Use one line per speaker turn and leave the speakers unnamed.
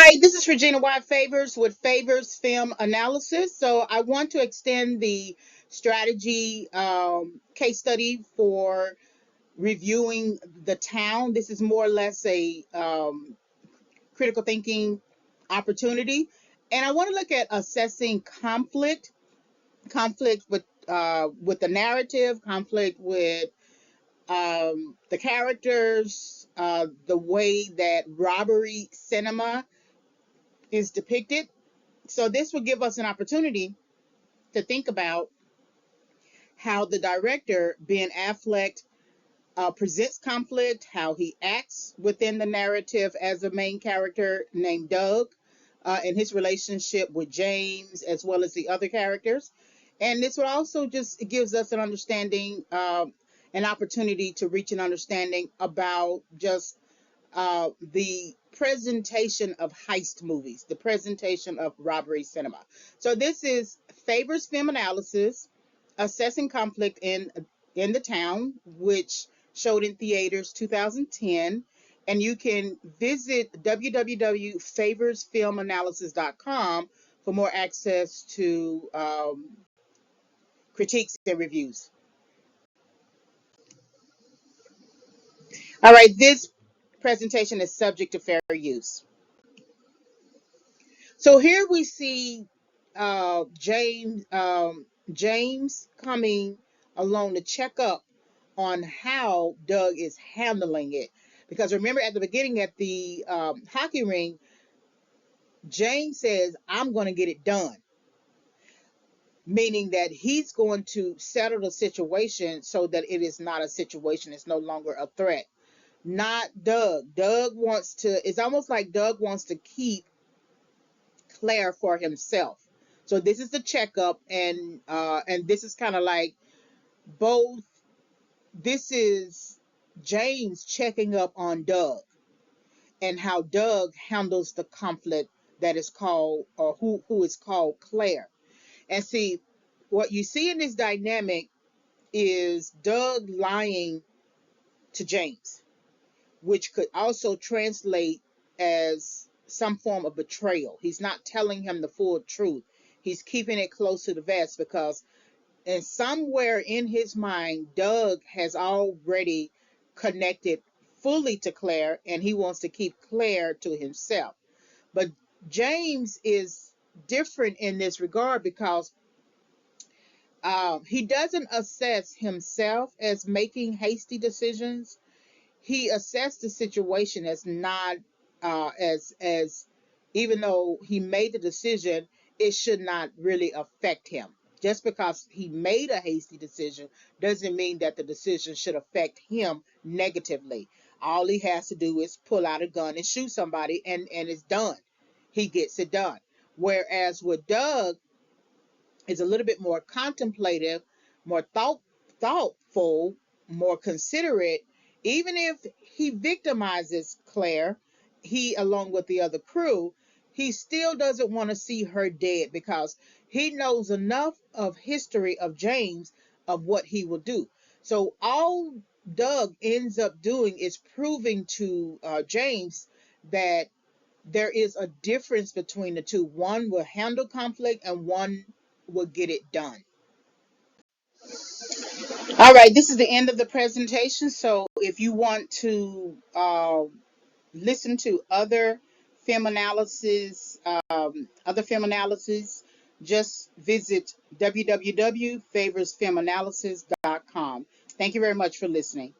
Hi, this is Regina White Favors with Favors Film Analysis. So I want to extend the strategy case study for reviewing the town. This is more or less a critical thinking opportunity. And I want to look at assessing conflict with the narrative, conflict with the characters, the way that robbery cinema is depicted. So this will give us an opportunity to think about how the director, Ben Affleck, presents conflict, how he acts within the narrative as a main character named Doug, and his relationship with James, as well as the other characters. And this will also just gives us an understanding, an opportunity to reach an understanding about just the presentation of heist movies, the presentation of robbery cinema. So this is Favors Film Analysis, assessing conflict in the town, which showed in theaters 2010. And you can visit www.favorsfilmanalysis.com for more access to critiques and reviews. All right, this presentation is subject to fair use. So here we see James coming along to check up on how Doug is handling it. Because remember at the beginning at the hockey ring, James says, I'm going to get it done, meaning that he's going to settle the situation so that it is not a situation, it's no longer a threat. Not Doug. It's almost like Doug wants to keep Claire for himself. So this is the checkup, and this is kind of like both. This is James checking up on Doug and how Doug handles the conflict that is called, or who is called Claire. And see, what you see in this dynamic is Doug lying to James, which could also translate as some form of betrayal. He's not telling him the full truth. He's keeping it close to the vest because, and somewhere in his mind, Doug has already connected fully to Claire, and he wants to keep Claire to himself. But James is different in this regard because he doesn't assess himself as making hasty decisions. He assessed the situation as not as even though he made the decision, it should not really affect him. Just because he made a hasty decision doesn't mean that the decision should affect him negatively. All he has to do is pull out a gun and shoot somebody, and it's done. He gets it done. Whereas with Doug, is a little bit more contemplative, more thoughtful, more considerate. Even if he victimizes Claire, he, along with the other crew, he still doesn't want to see her dead because he knows enough of history of James of what he will do. So all Doug ends up doing is proving to James that there is a difference between the two. One will handle conflict and one will get it done. All right, this is the end of the presentation. So if you want to listen to other film analysis, just visit www.favorsfilmanalysis.com. Thank you very much for listening.